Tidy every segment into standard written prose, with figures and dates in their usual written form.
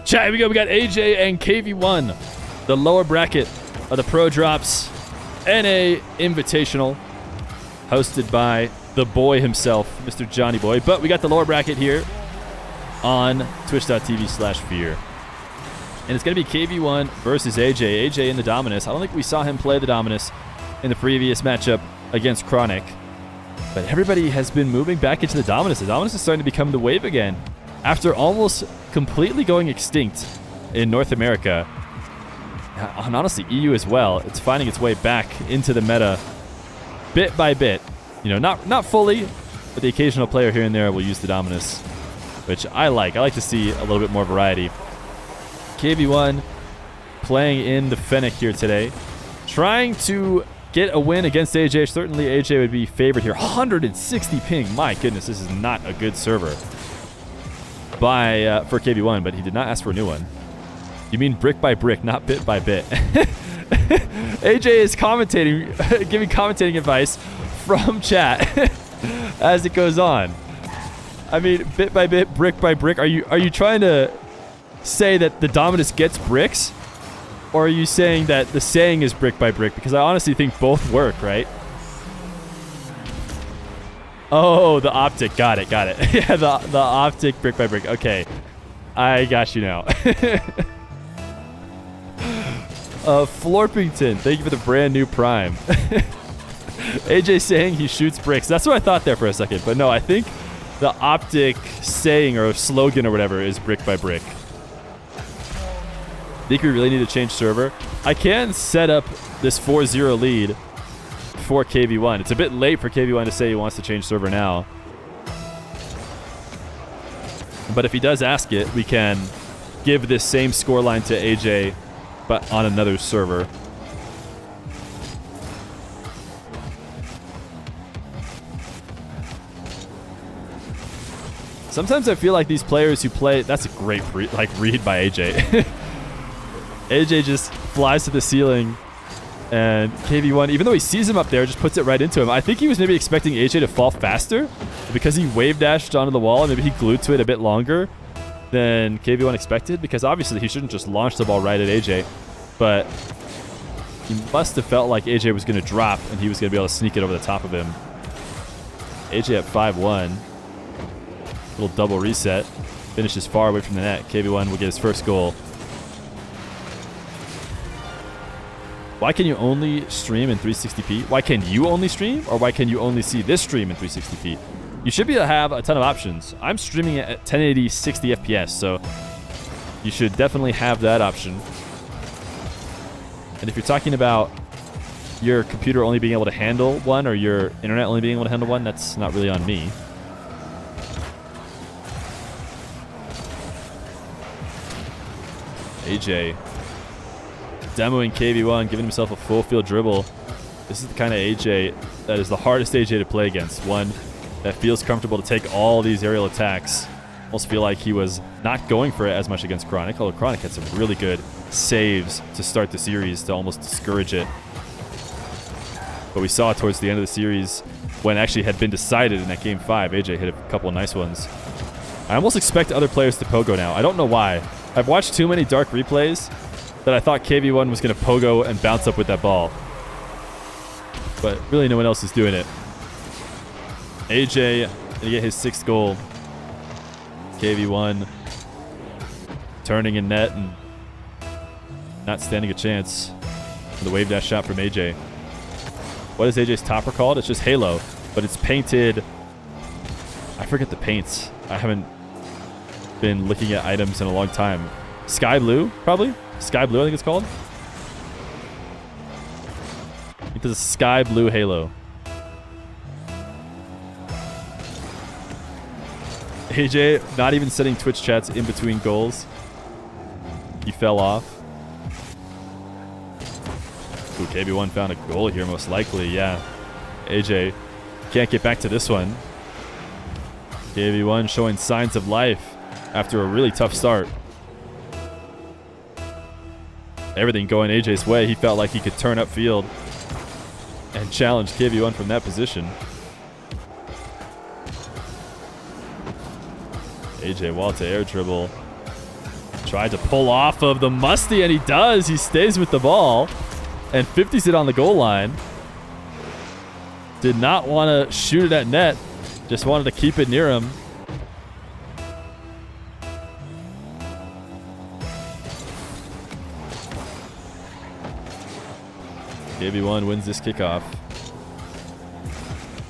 Chat, here we go. We got AJ and Kv1, the lower bracket of the ProDrops NA Invitational, hosted by the boy himself, Mr. Johnny Boy. But we got the lower bracket here on twitch.tv/Feer. And it's going to be Kv1 versus AJ. AJ in the Dominus. I don't think we saw him play the Dominus in the previous matchup against Chronic. But everybody has been moving back into the Dominus. The Dominus is starting to become the wave again. After almost completely going extinct in North America, and honestly EU as well, it's finding its way back into the meta bit by bit. You know, not fully, but the occasional player here and there will use the Dominus, which I like. I like to see a little bit more variety. Kv1 playing in the Fennec here today, trying to get a win against AJ. Certainly AJ would be favored here. 160 ping. My goodness, this is not a good server for Kv1, but he did not ask for a new one. You mean brick by brick, not bit by bit. AJ is commentating, giving commentating advice from chat as it goes on. I mean, bit by bit, brick by brick. Are you trying to say that the Dominus gets bricks? Or are you saying that the saying is brick by brick? Because I honestly think both work, right? Oh, the optic. Got it. Yeah, the optic brick by brick. Okay. I got you now. Florpington, thank you for the brand new Prime. AJ saying he shoots bricks. That's what I thought there for a second. But no, I think the optic saying or slogan or whatever is brick by brick. I think we really need to change server. I can set up this 4-0 lead for Kv1. It's a bit late for Kv1 to say he wants to change server now. But if he does ask it, we can give this same scoreline to AJ, but on another server. Sometimes I feel like these players who play... That's a great read by AJ. AJ just flies to the ceiling, and Kv1, even though he sees him up there, just puts it right into him. I think he was maybe expecting AJ to fall faster because he wave dashed onto the wall, and maybe he glued to it a bit longer than Kv1 expected, because obviously he shouldn't just launch the ball right at AJ, but he must have felt like AJ was going to drop and he was going to be able to sneak it over the top of him. AJ at 5-1. Little double reset. Finishes far away from the net. Kv1 will get his first goal. Why can you only stream in 360p? Why can you only stream? Or why can you only see this stream in 360p? You should be able to have a ton of options. I'm streaming it at 1080 60 FPS, so you should definitely have that option. And if you're talking about your computer only being able to handle one, or your internet only being able to handle one, that's not really on me. AJ demoing Kv1, giving himself a full field dribble. This is the kind of AJ that is the hardest AJ to play against. One that feels comfortable to take all these aerial attacks. Almost feel like he was not going for it as much against Chronic, although Chronic had some really good saves to start the series to almost discourage it. But we saw towards the end of the series, when it actually had been decided in that Game 5, AJ hit a couple of nice ones. I almost expect other players to pogo now. I don't know why. I've watched too many dark replays that I thought Kv1 was going to pogo and bounce up with that ball. But really no one else is doing it. AJ going to get his 6th goal. Kv1 turning in net and not standing a chance for the wave dash shot from AJ. What is AJ's topper called? It's just Halo, but it's painted... I forget the paints. I haven't been looking at items in a long time. Sky Blue, probably? Sky Blue, I think it's called. It is a Sky Blue Halo. AJ not even setting Twitch chats in between goals. He fell off. Ooh, Kv1 found a goal here, most likely. Yeah. AJ can't get back to this one. Kv1 showing signs of life after a really tough start. Everything going AJ's way. He felt like he could turn upfield and challenge Kv1 from that position. AJ wall to air dribble. Tried to pull off of the Musty, and he does. He stays with the ball. And 50's it on the goal line. Did not want to shoot it at net. Just wanted to keep it near him. Kv1 wins this kickoff.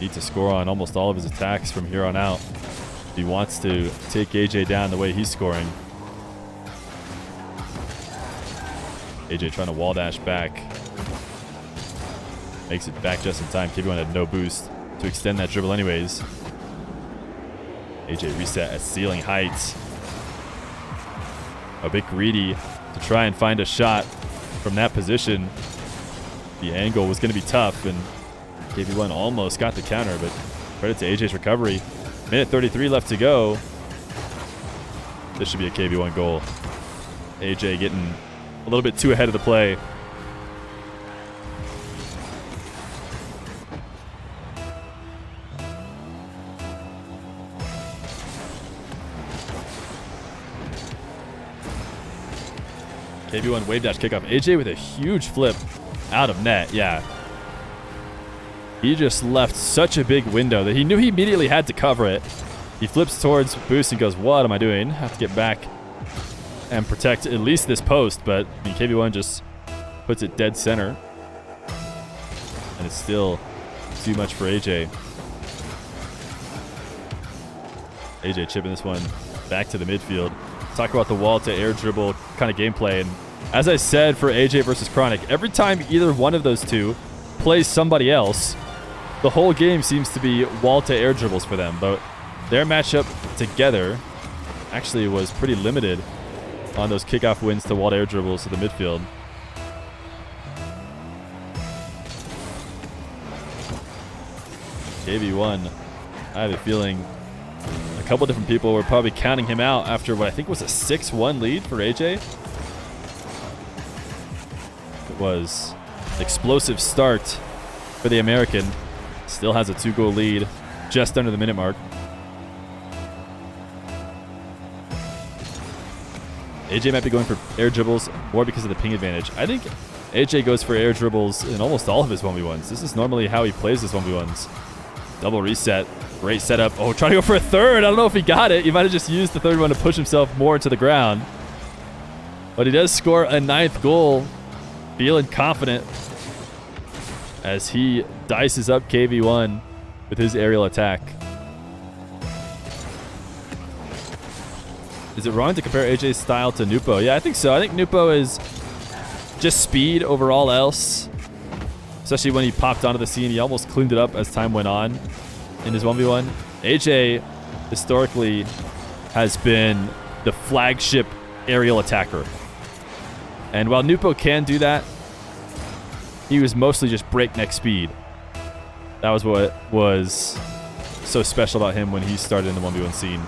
Needs to score on almost all of his attacks from here on out. He wants to take AJ down the way he's scoring. AJ trying to wall dash back. Makes it back just in time. Kv1 had no boost to extend that dribble anyways. AJ reset at ceiling heights. A bit greedy to try and find a shot from that position. The angle was going to be tough, and Kv1 almost got the counter, but credit to AJ's recovery. Minute 33 left to go. This should be a Kv1 goal. AJ getting a little bit too ahead of the play. Kv1 wave dash kickoff. AJ with a huge flip out of net. Yeah. He just left such a big window that he knew he immediately had to cover it. He flips towards boost and goes, what am I doing? Have to get back and protect at least this post, but I mean, Kv1 just puts it dead center. And it's still too much for AJ. AJ chipping this one back to the midfield. Talk about the wall to air dribble kind of gameplay. And as I said for AJ versus Chronic, every time either one of those two plays somebody else, the whole game seems to be wall to air dribbles for them. But their matchup together actually was pretty limited on those kickoff wins to wall to air dribbles to the midfield. Kv1, I have a feeling a couple different people were probably counting him out after what I think was a 6-1 lead for AJ. It was an explosive start for the American. Still has a 2-goal lead just under the minute mark. AJ might be going for air dribbles more because of the ping advantage. I think AJ goes for air dribbles in almost all of his 1v1s. This is normally how he plays his 1v1s. Double reset. Great setup. Oh, trying to go for a third. I don't know if he got it. He might have just used the third one to push himself more to the ground. But he does score a 9th goal. Feeling confident as he dices up Kv1 with his aerial attack. Is it wrong to compare AJ's style to Nupo? Yeah, I think so. I think Nupo is just speed over all else. Especially when he popped onto the scene. He almost cleaned it up as time went on in his 1v1. AJ historically has been the flagship aerial attacker. And while Nupo can do that, he was mostly just breakneck speed. That was what was so special about him when he started in the 1v1 scene.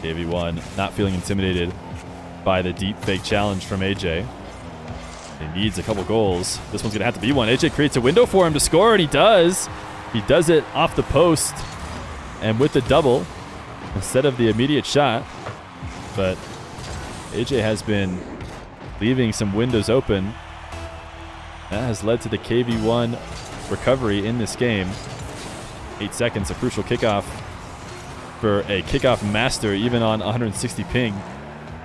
Kv1 not feeling intimidated by the deep fake challenge from AJ. He needs a couple goals. This one's going to have to be one. AJ creates a window for him to score, and he does. He does it off the post and with the double instead of the immediate shot. But AJ has been leaving some windows open. That has led to the Kv1 recovery in this game. 8 seconds, a crucial kickoff for a kickoff master, even on 160 ping.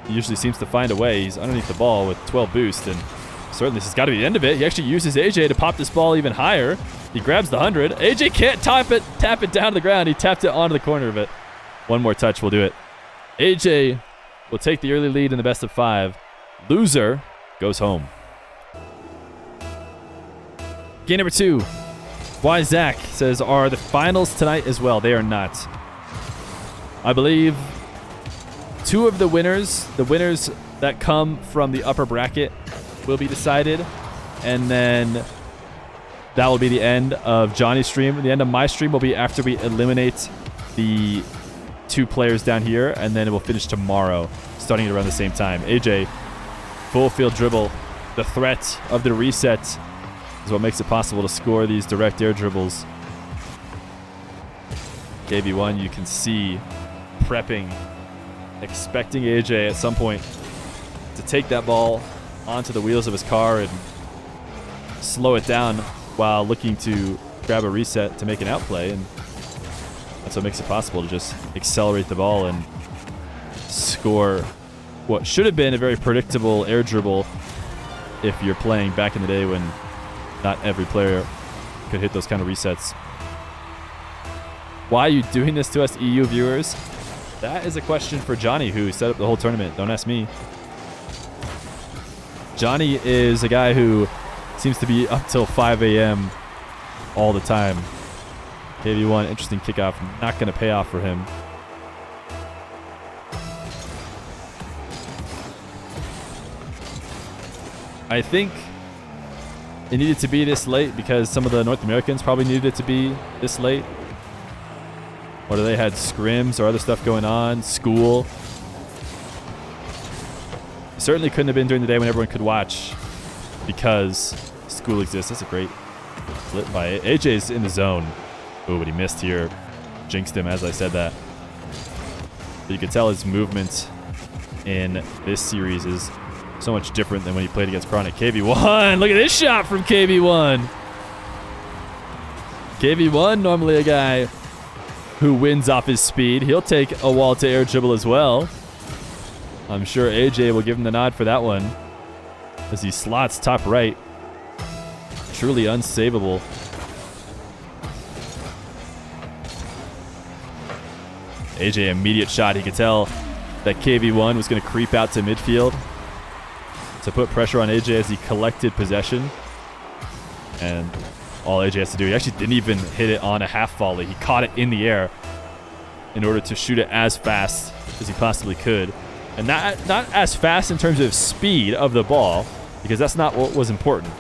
He usually seems to find a way. He's underneath the ball with 12 boost, and certainly this has got to be the end of it. He actually uses AJ to pop this ball even higher. He grabs the 100. AJ can't tap it down to the ground. He tapped it onto the corner of it. One more touch will do it. AJ will take the early lead in the best of 5. Loser goes home. Game number 2. Why Zach says, are the finals tonight as well? They are not. I believe 2 of the winners that come from the upper bracket, will be decided. And then that will be the end of Johnny's stream. The end of my stream will be after we eliminate the 2 players down here. And then it will finish tomorrow, starting at around the same time. AJ, full field dribble. The threat of the reset is what makes it possible to score these direct air dribbles. Kv1, you can see prepping, expecting AJ at some point to take that ball onto the wheels of his car and slow it down while looking to grab a reset to make an outplay, and that's what makes it possible to just accelerate the ball and score what should have been a very predictable air dribble if you're playing back in the day when not every player could hit those kind of resets. Why are you doing this to us, EU viewers? That is a question for Johnny, who set up the whole tournament. Don't ask me. Johnny is a guy who seems to be up till 5 a.m. all the time. Kv1, interesting kickoff. Not going to pay off for him. I think it needed to be this late because some of the North Americans probably needed it to be this late. Whether they had scrims or other stuff going on, school. Certainly couldn't have been during the day when everyone could watch because school exists. That's a great flip by it. AJ's in the zone. Oh, but he missed here. Jinxed him as I said that. But you can tell his movement in this series is so much different than when he played against Chronic. Kv1, look at this shot from Kv1. Kv1, normally a guy who wins off his speed. He'll take a wall to air dribble as well. I'm sure AJ will give him the nod for that one as he slots top right. Truly unsavable. AJ, immediate shot. He could tell that Kv1 was going to creep out to midfield to put pressure on AJ as he collected possession. And all AJ has to do, he actually didn't even hit it on a half volley. He caught it in the air in order to shoot it as fast as he possibly could. And not as fast in terms of speed of the ball, because that's not what was important.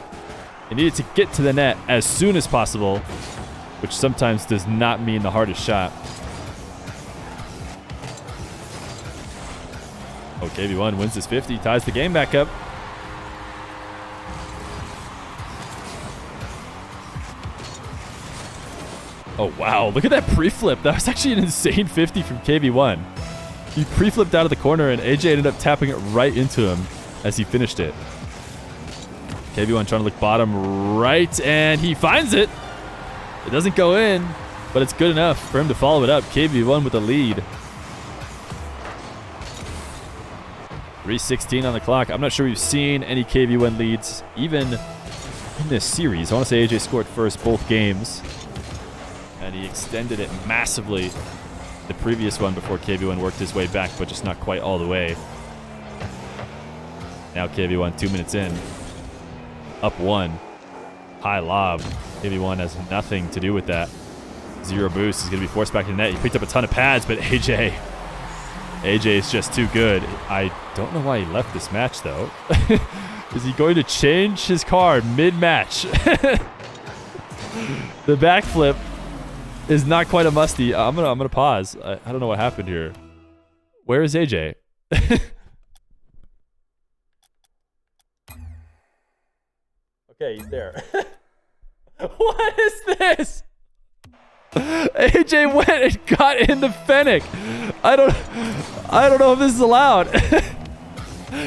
It needed to get to the net as soon as possible, which sometimes does not mean the hardest shot. Oh, Kv1 wins his 50, ties the game back up. Oh, wow. Look at that pre-flip. That was actually an insane 50 from Kv1. He pre-flipped out of the corner, and AJ ended up tapping it right into him as he finished it. Kv1 trying to look bottom right, and he finds it. It doesn't go in, but it's good enough for him to follow it up. Kv1 with the lead. 3:16 on the clock. I'm not sure we've seen any Kv1 leads even in this series. I want to say AJ scored first both games, and he extended it massively the previous one before Kv1 worked his way back, but just not quite all the way. Now Kv1 2 minutes in, up one, high lob. Kv1 has nothing to do with that. Zero boost. He's going to be forced back to the net. He picked up a ton of pads, but AJ is just too good. I don't know why he left this match, though. Is he going to change his card mid-match? The backflip is not quite a musty. I'm gonna pause. I don't know what happened here. Where is AJ? Okay, he's there. What is this? AJ went and got in the Fennec. I don't know if this is allowed.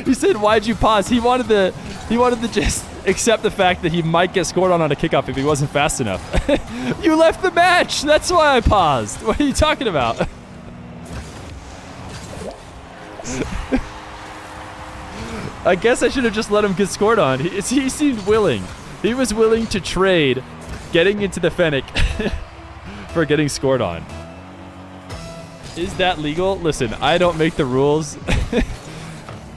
He said, "Why'd you pause?" He wanted to just accept the fact that he might get scored on a kickoff if he wasn't fast enough. You left the match. That's why I paused. What are you talking about? I guess I should have just let him get scored on. He seemed willing. He was willing to trade getting into the Fennec for getting scored on. Is that legal? Listen, I don't make the rules.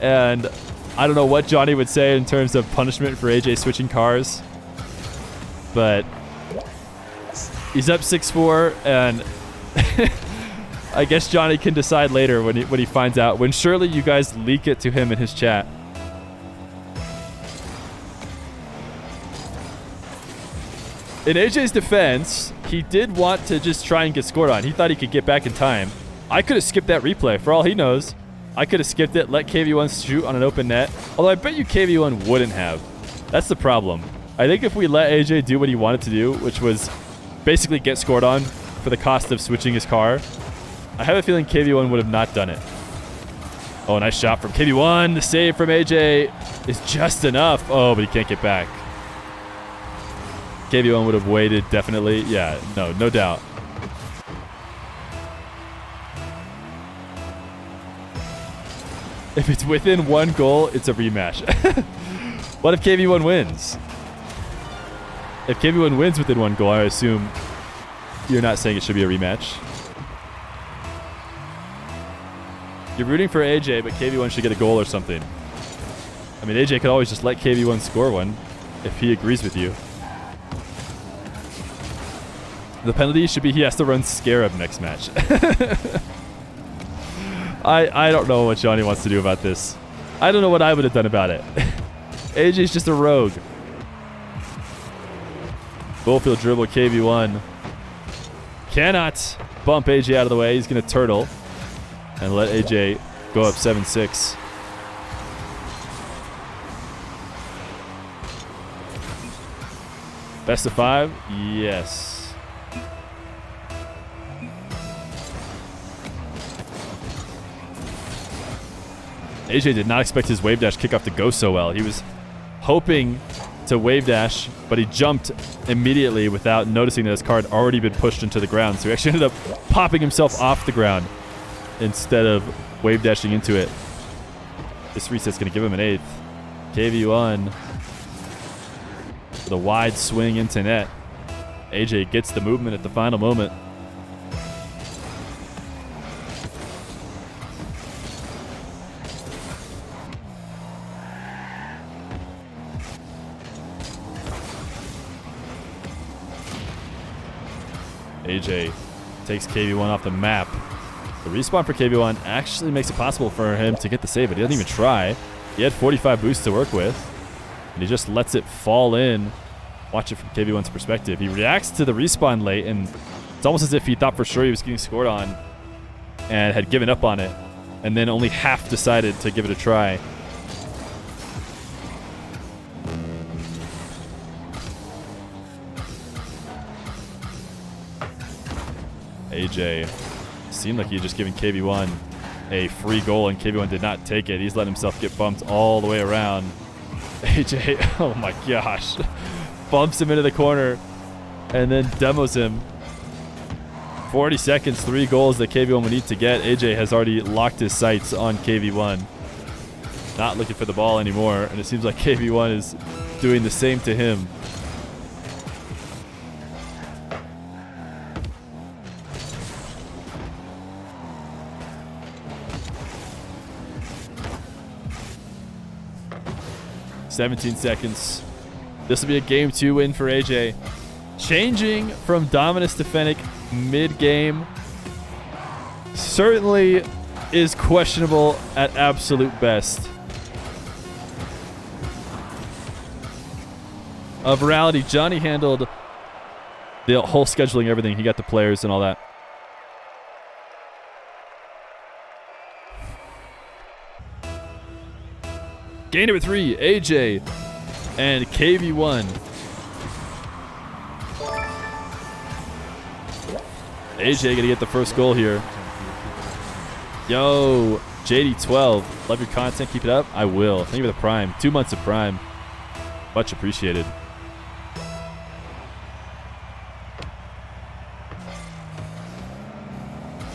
And I don't know what Johnny would say in terms of punishment for AJ switching cars. But he's up 6-4, and I guess Johnny can decide later when he finds out. When surely you guys leak it to him in his chat. In AJ's defense, he did want to just try and get scored on. He thought he could get back in time. I could have skipped that replay. For all he knows, I could have skipped it, let Kv1 shoot on an open net. Although I bet you Kv1 wouldn't have. That's the problem. I think if we let AJ do what he wanted to do, which was basically get scored on for the cost of switching his car, I have a feeling Kv1 would have not done it. Oh, nice shot from Kv1. The save from AJ is just enough. Oh, but he can't get back. Kv1 would have waited, definitely. Yeah, no doubt. If it's within 1 goal, it's a rematch. What if Kv1 wins? If Kv1 wins within 1 goal, I assume you're not saying it should be a rematch. You're rooting for AJ, but Kv1 should get a goal or something. I mean, AJ could always just let Kv1 score one if he agrees with you. The penalty should be he has to run Scarab next match. I don't know what Johnny wants to do about this. I don't know what I would have done about it. AJ's just a rogue. Bullfield dribble Kv1. Cannot bump AJ out of the way. He's going to turtle and let AJ go up 7-6. Best of 5? Yes. AJ did not expect his wave dash kickoff to go so well. He was hoping to wave dash, but he jumped immediately without noticing that his car had already been pushed into the ground. So he actually ended up popping himself off the ground instead of wave dashing into it. This reset's going to give him an 8th. Kv1 with a wide swing into net. AJ gets the movement at the final moment. AJ takes Kv1 off the map. The respawn for Kv1 actually makes it possible for him to get the save, but he doesn't even try. He had 45 boosts to work with, and he just lets it fall in. Watch it from Kv1's perspective. He reacts to the respawn late, and it's almost as if he thought for sure he was getting scored on and had given up on it, and then only half decided to give it a try. AJ seemed like he had just given Kv1 a free goal, and Kv1 did not take it. He's let himself get bumped all the way around. AJ, oh my gosh, bumps him into the corner and then demos him. 40 seconds, 3 goals that Kv1 would need to get. AJ has already locked his sights on Kv1. Not looking for the ball anymore, and it seems like Kv1 is doing the same to him. "17 seconds. This will be a game 2 win for AJ. Changing from Dominus to Fennec mid-game certainly is questionable at absolute best. Of Virality, Johnny handled the whole scheduling, everything. He got the players and all that. Game number 3, AJ and Kv1. AJ gonna get the first goal here. Yo, JD12, love your content, keep it up. I will. Thank you for the Prime. 2 months of Prime. Much appreciated.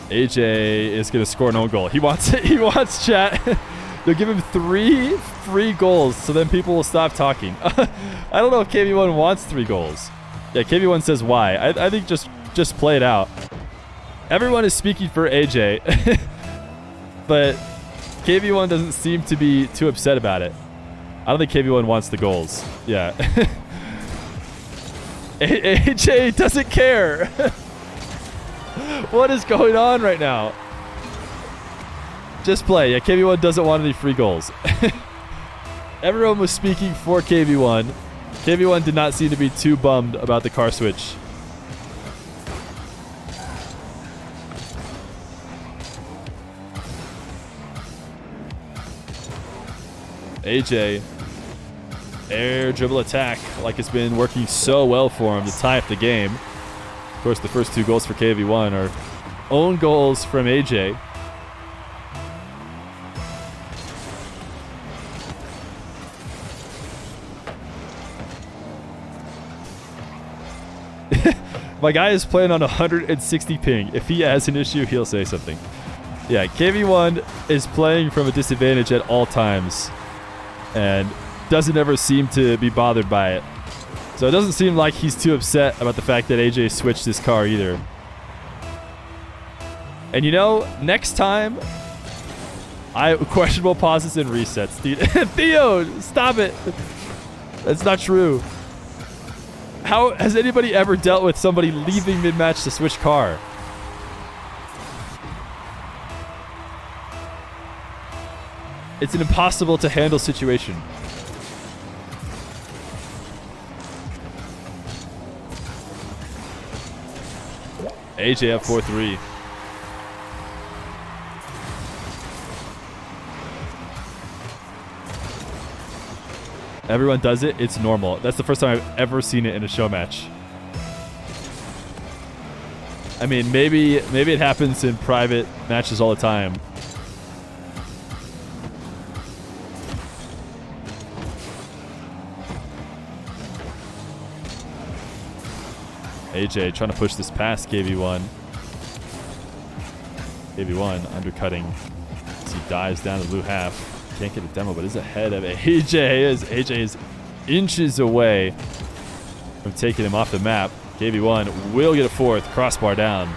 AJ is gonna score an own goal. He wants it. He wants chat. They'll give him 3 free goals, so then people will stop talking. I don't know if Kv1 wants 3 goals. Yeah, Kv1 says why. I think just play it out. Everyone is speaking for AJ, but Kv1 doesn't seem to be too upset about it. I don't think Kv1 wants the goals. Yeah. AJ doesn't care. What is going on right now? Just play. Yeah, Kv1 doesn't want any free goals. Everyone was speaking for Kv1. Kv1 did not seem to be too bummed about the car switch. AJ air dribble attack, like it's been working so well for him to tie up the game. Of course, the first 2 goals for Kv1 are own goals from AJ. My guy is playing on 160 ping. If he has an issue, he'll say something. Yeah, Kv1 is playing from a disadvantage at all times and doesn't ever seem to be bothered by it. So it doesn't seem like he's too upset about the fact that AJ switched his car either. And you know, next time, questionable pauses and resets. Dude, Theo, stop it. That's not true. How has anybody ever dealt with somebody leaving mid-match to switch car? It's an impossible to handle situation. AJ up 4-3. Everyone does it. It's normal. That's the first time I've ever seen it in a show match. I mean, maybe it happens in private matches all the time. AJ trying to push this past Kv1. Kv1 undercutting as he dives down the blue half. Can't get a demo, but is ahead of AJ as AJ is inches away from taking him off the map. Kv1 will get a 4th, crossbar down.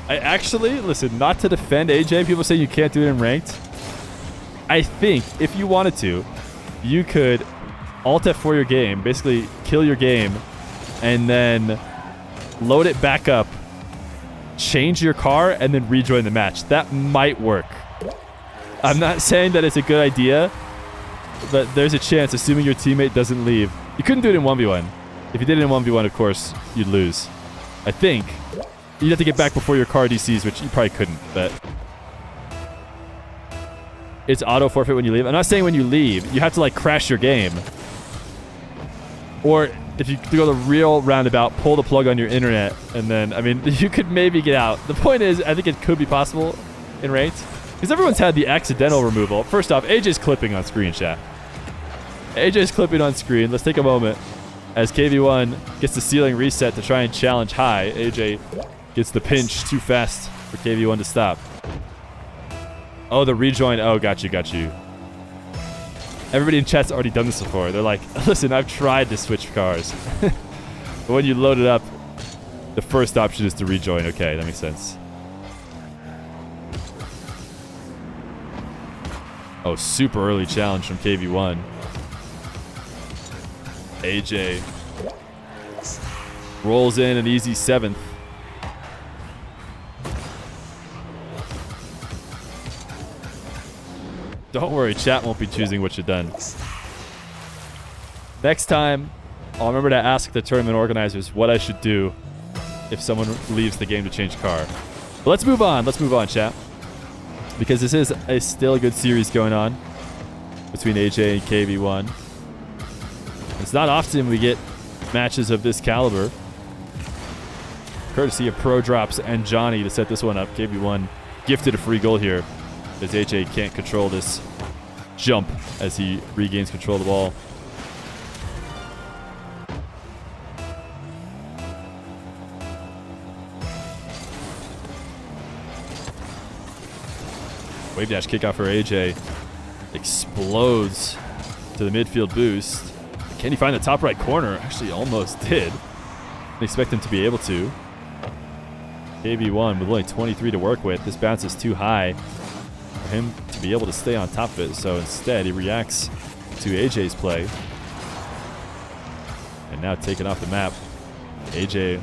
I actually, listen, not to defend AJ, people say you can't do it in ranked. I think if you wanted to, you could alt F4 your game, basically kill your game, and then load it back up, change your car, and then rejoin the match. That might work. I'm not saying that it's a good idea, but there's a chance, assuming your teammate doesn't leave. You couldn't do it in 1v1. If you did it in 1v1, of course, you'd lose. I think. You'd have to get back before your car DCs, which you probably couldn't, but it's auto forfeit when you leave. I'm not saying when you leave. You have to, like, crash your game. Or if you go the real roundabout, pull the plug on your internet, and then, I mean, you could maybe get out. The point is, I think it could be possible in ranked, because everyone's had the accidental removal. First off, AJ's clipping on screen, chat. AJ's clipping on screen. Let's take a moment as Kv1 gets the ceiling reset to try and challenge high. AJ gets the pinch too fast for Kv1 to stop. Oh, the rejoin. Oh, got you. Everybody in chat's already done this before. They're like, listen, I've tried to switch cars. But when you load it up, the first option is to rejoin. Okay, that makes sense. Oh, super early challenge from Kv1. AJ rolls in an easy 7th. Don't worry, chat won't be choosing what you've done. Next time, I'll remember to ask the tournament organizers what I should do if someone leaves the game to change car. But let's move on. Let's move on, chat. Because this is still a good series going on between AJ and Kv1. It's not often we get matches of this caliber. Courtesy of ProDrops and Johnny to set this one up. Kv1 gifted a free goal here, as AJ can't control this jump as he regains control of the ball. Wave dash kickoff for AJ. Explodes to the midfield boost. Can he find the top right corner? Actually, almost did. Didn't expect him to be able to. Kv1 with only 23 to work with. This bounce is too high for him to be able to stay on top of it. So instead, he reacts to AJ's play. And now taken off the map. AJ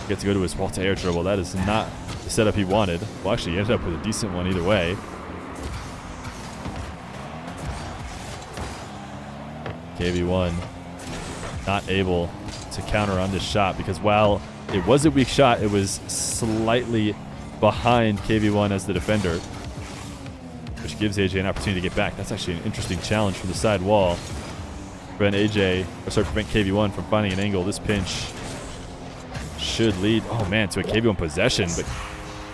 gets to go to his wall to air dribble. That is not the setup he wanted. Well, actually, he ended up with a decent one either way. Kv1 not able to counter on this shot because while It was a weak shot. It was slightly behind Kv1 as the defender, which gives AJ an opportunity to get back. That's actually an interesting challenge from the side wall. Prevent Kv1 from finding an angle. This pinch should lead, oh man, to a Kv1 possession, but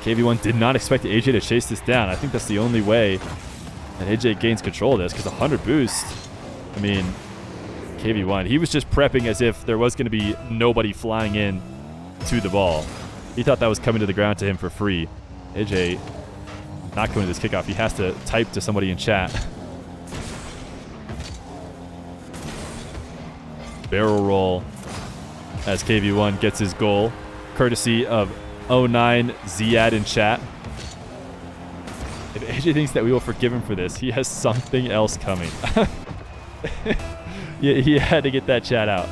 Kv1 did not expect AJ to chase this down. I think that's the only way that AJ gains control of this, because 100 boost, I mean, Kv1, he was just prepping as if there was going to be nobody flying in to the ball. He thought that was coming to the ground to him for free. AJ not going to this kickoff. He has to type to somebody in chat. Barrel roll as Kv1 gets his goal, courtesy of 09 Ziad in chat. If AJ thinks that we will forgive him for this, he has something else coming. Yeah, he had to get that chat out.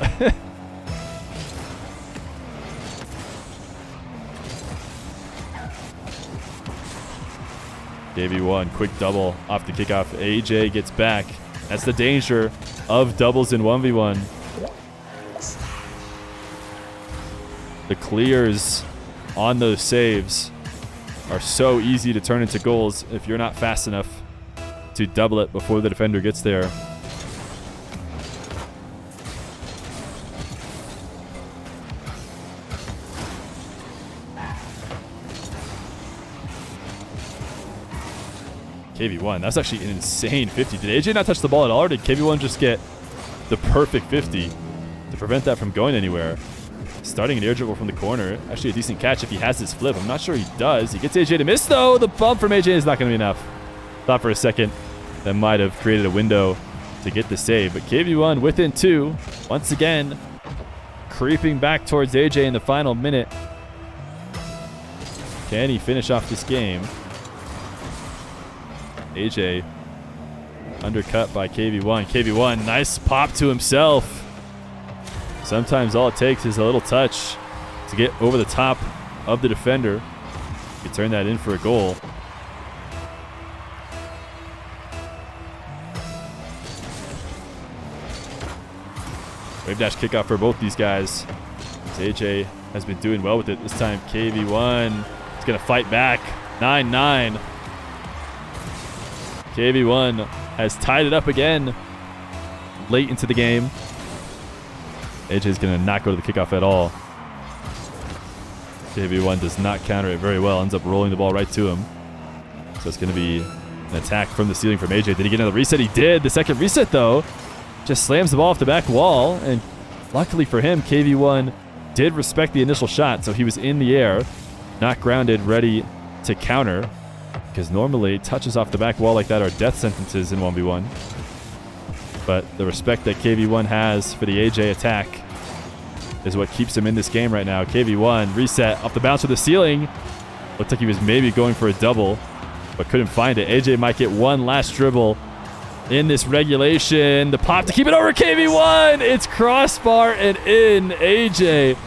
Kv1, quick double off the kickoff. AJ gets back. That's the danger of doubles in 1v1. The clears on those saves are so easy to turn into goals if you're not fast enough to double it before the defender gets there. Kv1, that's actually an insane 50. Did AJ not touch the ball at all, or did Kv1 just get the perfect 50 to prevent that from going anywhere? Starting an air dribble from the corner. Actually a decent catch if he has his flip. I'm not sure he does. He gets AJ to miss, though. The bump from AJ is not going to be enough. Thought for a second that might have created a window to get the save. But Kv1 within 2. Once again, creeping back towards AJ in the final minute. Can he finish off this game? AJ undercut by Kv1. Kv1, nice pop to himself. Sometimes all it takes is a little touch to get over the top of the defender. You can turn that in for a goal. Wave dash kickoff for both these guys. AJ has been doing well with it. This time Kv1 is going to fight back. 9-9. Kv1 has tied it up again late into the game. AJ is going to not go to the kickoff at all. Kv1 does not counter it very well. Ends up rolling the ball right to him. So it's going to be an attack from the ceiling from AJ. Did he get another reset? He did. The second reset, though, just slams the ball off the back wall. And luckily for him, Kv1 did respect the initial shot. So he was in the air, not grounded, ready to counter. Because normally touches off the back wall like that are death sentences in 1v1. But the respect that Kv1 has for the AJ attack is what keeps him in this game right now. Kv1 reset off the bounce to the ceiling. Looked like he was maybe going for a double, but couldn't find it. AJ might get one last dribble in this regulation. The pop to keep it over Kv1. It's crossbar and in. AJ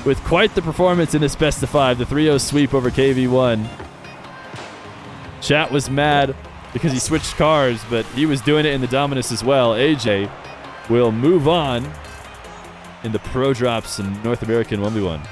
with quite the performance in this best of 5. The 3-0 sweep over Kv1. Chat was mad because he switched cars, but he was doing it in the Dominus as well. AJ will move on in the ProDrops and North American 1v1.